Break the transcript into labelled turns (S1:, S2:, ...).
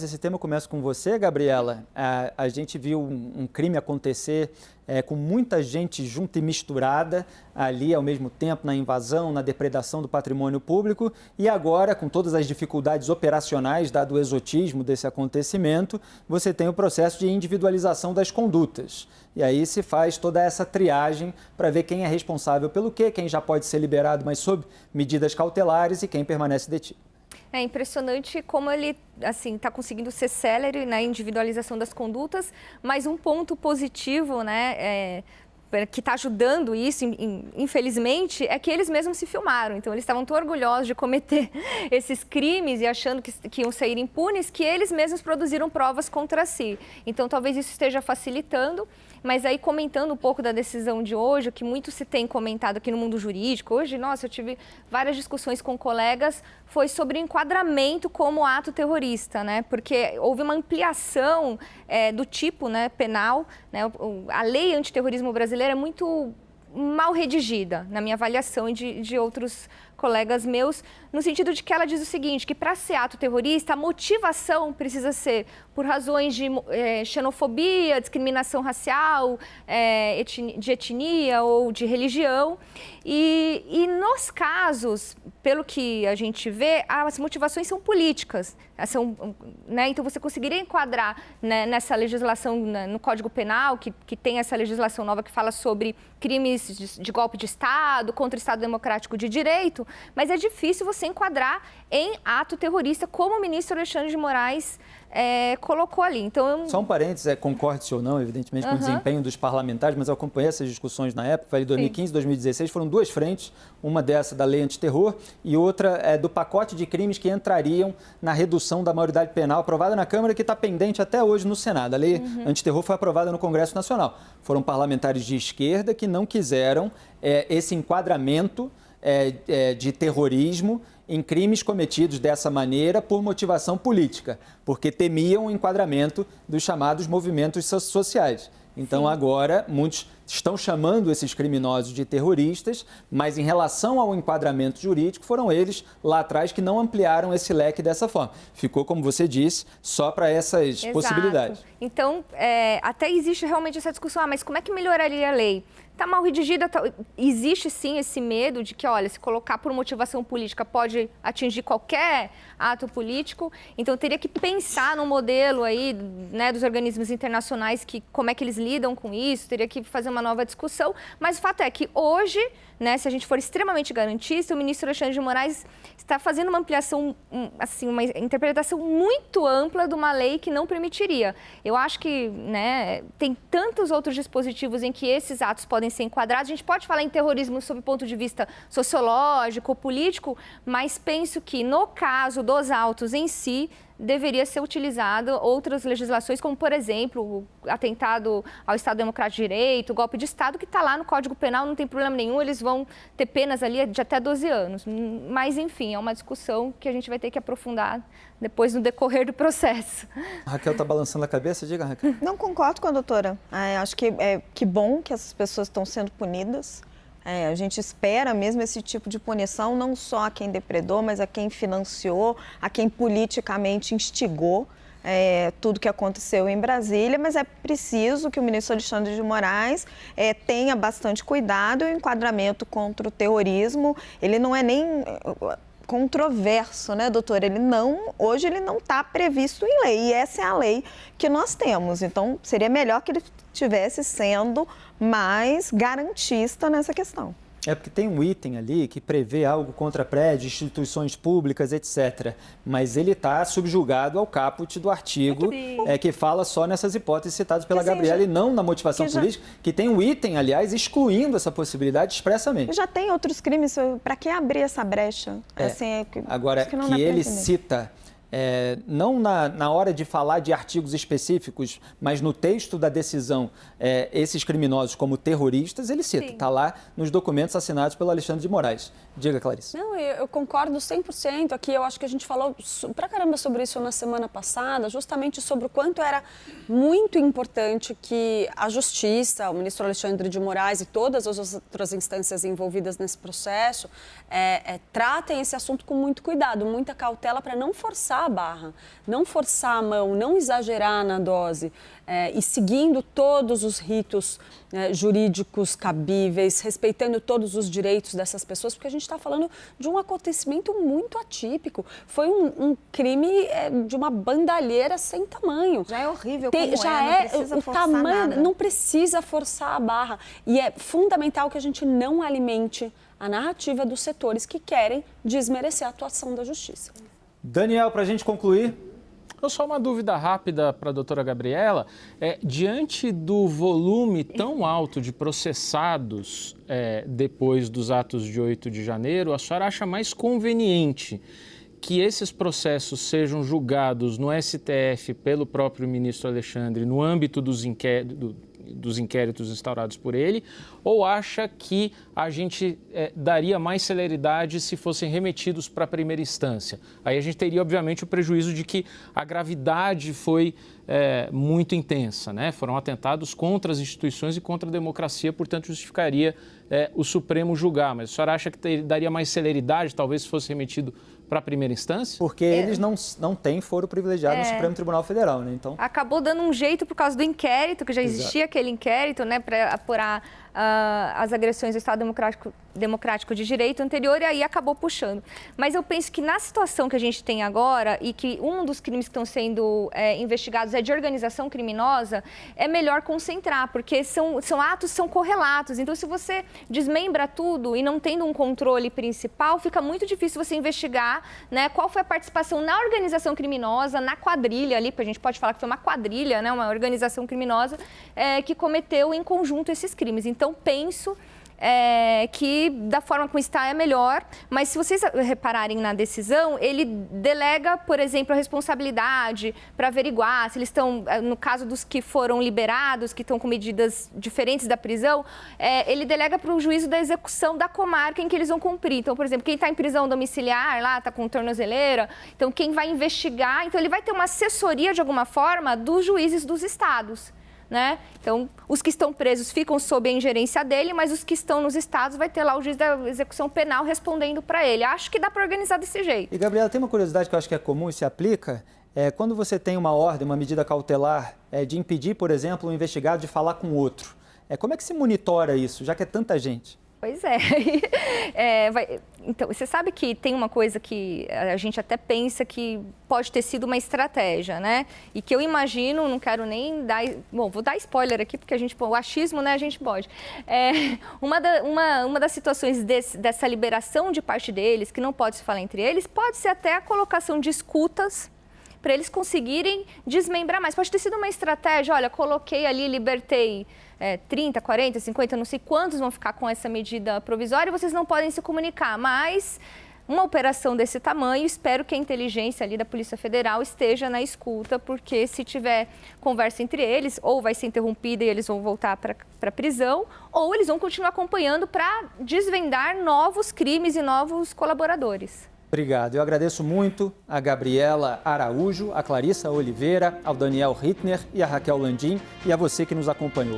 S1: Esse tema começa com você, Gabriela. A gente viu um crime acontecer com muita gente junta e misturada ali ao mesmo tempo na invasão, na depredação do patrimônio público e agora, com todas as dificuldades operacionais, dado o exotismo desse acontecimento, você tem o processo de individualização das condutas. E aí se faz toda essa triagem para ver quem é responsável pelo quê, quem já pode ser liberado, mas sob medidas cautelares e quem permanece detido.
S2: É impressionante como ele está conseguindo ser célere na individualização das condutas, mas um ponto positivo, né, que está ajudando isso, infelizmente, é que eles mesmos se filmaram. Então, eles estavam tão orgulhosos de cometer esses crimes e achando que iam sair impunes, que eles mesmos produziram provas contra si. Então, talvez isso esteja facilitando. Mas aí, comentando um pouco da decisão de hoje, o que muito se tem comentado aqui no mundo jurídico, hoje, nossa, eu tive várias discussões com colegas, foi sobre enquadramento como ato terrorista, né? Porque houve uma ampliação do tipo, né, penal, né? A lei antiterrorismo brasileira é muito mal redigida, na minha avaliação e de outros colegas meus, no sentido de que ela diz o seguinte, que para ser ato terrorista, a motivação precisa ser por razões de xenofobia, discriminação racial, de etnia ou de religião. E nos casos, pelo que a gente vê, as motivações são políticas. Né? Então, você conseguiria enquadrar, né, nessa legislação, no Código Penal, que tem essa legislação nova que fala sobre crimes de golpe de Estado, contra o Estado Democrático de Direito, mas é difícil você enquadrar em ato terrorista, como o ministro Alexandre de Moraes colocou ali. Então,
S1: só um parênteses, concorde-se ou não, evidentemente, com o desempenho dos parlamentares, mas eu acompanhei essas discussões na época, em 2015 e 2016, foram duas frentes, uma dessa da lei antiterror e outra do pacote de crimes que entrariam na redução da maioridade penal aprovada na Câmara, que está pendente até hoje no Senado. A lei antiterror foi aprovada no Congresso Nacional. Foram parlamentares de esquerda que não quiseram esse enquadramento de terrorismo em crimes cometidos dessa maneira por motivação política, porque temiam o enquadramento dos chamados movimentos sociais. Então, agora, muitos estão chamando esses criminosos de terroristas, mas em relação ao enquadramento jurídico, foram eles lá atrás que não ampliaram esse leque dessa forma. Ficou, como você disse, só para essas possibilidades.
S2: Então, até existe realmente essa discussão, mas como é que melhoraria a lei? Está mal redigida, existe sim esse medo de que, olha, se colocar por motivação política pode atingir qualquer ato político, então teria que pensar no modelo aí, né, dos organismos internacionais, como é que eles lidam com isso, teria que fazer uma nova discussão, mas o fato é que hoje, né, se a gente for extremamente garantista, o ministro Alexandre de Moraes está fazendo uma ampliação, assim, uma interpretação muito ampla de uma lei que não permitiria. Eu acho que, né, tem tantos outros dispositivos em que esses atos podem ser enquadrados. A gente pode falar em terrorismo sob o ponto de vista sociológico, político, mas penso que no caso dos autos em si, deveria ser utilizado outras legislações, como, por exemplo, o atentado ao Estado Democrático de Direito, o golpe de Estado, que está lá no Código Penal, não tem problema nenhum, eles vão ter penas ali de até 12 anos. Mas, enfim, é uma discussão que a gente vai ter que aprofundar depois no decorrer do processo.
S1: A Raquel está balançando a cabeça? Diga, Raquel.
S3: Não concordo com a doutora. Acho que bom que essas pessoas estão sendo punidas. A gente espera mesmo esse tipo de punição, não só a quem depredou, mas a quem financiou, a quem politicamente instigou tudo que aconteceu em Brasília, mas é preciso que o ministro Alexandre de Moraes tenha bastante cuidado. E o enquadramento contra o terrorismo, ele não é nem controverso, né, doutor? Hoje ele não está previsto em lei, e essa é a lei que nós temos. Então, seria melhor que ele estivesse sendo mais garantista nessa questão.
S1: É porque tem um item ali que prevê algo contra prédios, instituições públicas, etc. Mas ele está subjugado ao caput do artigo que fala só nessas hipóteses citadas pela Gabriela e não na motivação política, que tem um item, aliás, excluindo essa possibilidade expressamente.
S3: Já tem outros crimes, para que abrir essa brecha?
S1: Agora, que ele cita... não na hora de falar de artigos específicos, mas no texto da decisão, esses criminosos como terroristas, ele cita, está lá nos documentos assinados pelo Alexandre de Moraes. Diga, Clarice.
S4: Não, eu concordo 100% aqui, eu acho que a gente falou pra caramba sobre isso na semana passada, justamente sobre o quanto era muito importante que a Justiça, o ministro Alexandre de Moraes e todas as outras instâncias envolvidas nesse processo tratem esse assunto com muito cuidado, muita cautela para não forçar forçar a barra, não forçar a mão, não exagerar na dose e seguindo todos os ritos jurídicos cabíveis, respeitando todos os direitos dessas pessoas, porque a gente está falando de um acontecimento muito atípico. Foi um crime de uma bandalheira sem tamanho.
S3: Já é horrível
S4: não precisa forçar a barra. E é fundamental que a gente não alimente a narrativa dos setores que querem desmerecer a atuação da justiça.
S1: Daniel, para a gente concluir.
S5: Só uma dúvida rápida para a doutora Gabriela. Diante do volume tão alto de processados depois dos atos de 8 de janeiro, a senhora acha mais conveniente que esses processos sejam julgados no STF pelo próprio ministro Alexandre, no âmbito dos inquéritos instaurados por ele, ou acha que a gente daria mais celeridade se fossem remetidos para a primeira instância? Aí a gente teria, obviamente, o prejuízo de que a gravidade foi muito intensa, né? Foram atentados contra as instituições e contra a democracia, portanto, justificaria o Supremo julgar. Mas a senhora acha que daria mais celeridade, talvez, se fosse remetido para a primeira instância?
S1: Porque eles não têm foro privilegiado no Supremo Tribunal Federal, né? Então...
S2: Acabou dando um jeito por causa do inquérito, que já existia aquele inquérito, né, para apurar as agressões do Estado Democrático de Direito anterior, e aí acabou puxando. Mas eu penso que na situação que a gente tem agora, e que um dos crimes que estão sendo investigados é de organização criminosa, é melhor concentrar, porque são atos, são correlatos. Então, se você desmembra tudo e não tendo um controle principal, fica muito difícil você investigar, né, qual foi a participação na organização criminosa, na quadrilha ali, porque a gente pode falar que foi uma quadrilha, né, uma organização criminosa que cometeu em conjunto esses crimes. Então, penso que da forma como está é melhor, mas se vocês repararem na decisão, ele delega, por exemplo, a responsabilidade para averiguar se eles estão, no caso dos que foram liberados, que estão com medidas diferentes da prisão, ele delega para o juízo da execução da comarca em que eles vão cumprir. Então, por exemplo, quem está em prisão domiciliar, lá está com tornozeleira, então quem vai investigar, então ele vai ter uma assessoria de alguma forma dos juízes dos estados. Né? Então, os que estão presos ficam sob a ingerência dele, mas os que estão nos estados vai ter lá o juiz da execução penal respondendo para ele. Acho que dá para organizar desse jeito.
S1: E, Gabriela, tem uma curiosidade que eu acho que é comum e se aplica. Quando você tem uma ordem, uma medida cautelar de impedir, por exemplo, um investigado de falar com outro, como é que se monitora isso, já que é tanta gente?
S2: Pois então, você sabe que tem uma coisa que a gente até pensa que pode ter sido uma estratégia, né? E que eu imagino, não quero nem dar... Bom, vou dar spoiler aqui, porque o achismo, né, a gente pode. Uma das situações dessa liberação de parte deles, que não pode se falar entre eles, pode ser até a colocação de escutas para eles conseguirem desmembrar mais. Pode ter sido uma estratégia, olha, coloquei ali, libertei 30, 40, 50, não sei quantos vão ficar com essa medida provisória e vocês não podem se comunicar, mas uma operação desse tamanho, espero que a inteligência ali da Polícia Federal esteja na escuta, porque se tiver conversa entre eles, ou vai ser interrompida e eles vão voltar para a prisão, ou eles vão continuar acompanhando para desvendar novos crimes e novos colaboradores.
S1: Obrigado. Eu agradeço muito a Gabriela Araújo, a Clarissa Oliveira, ao Daniel Rittner e a Raquel Landim e a você que nos acompanhou.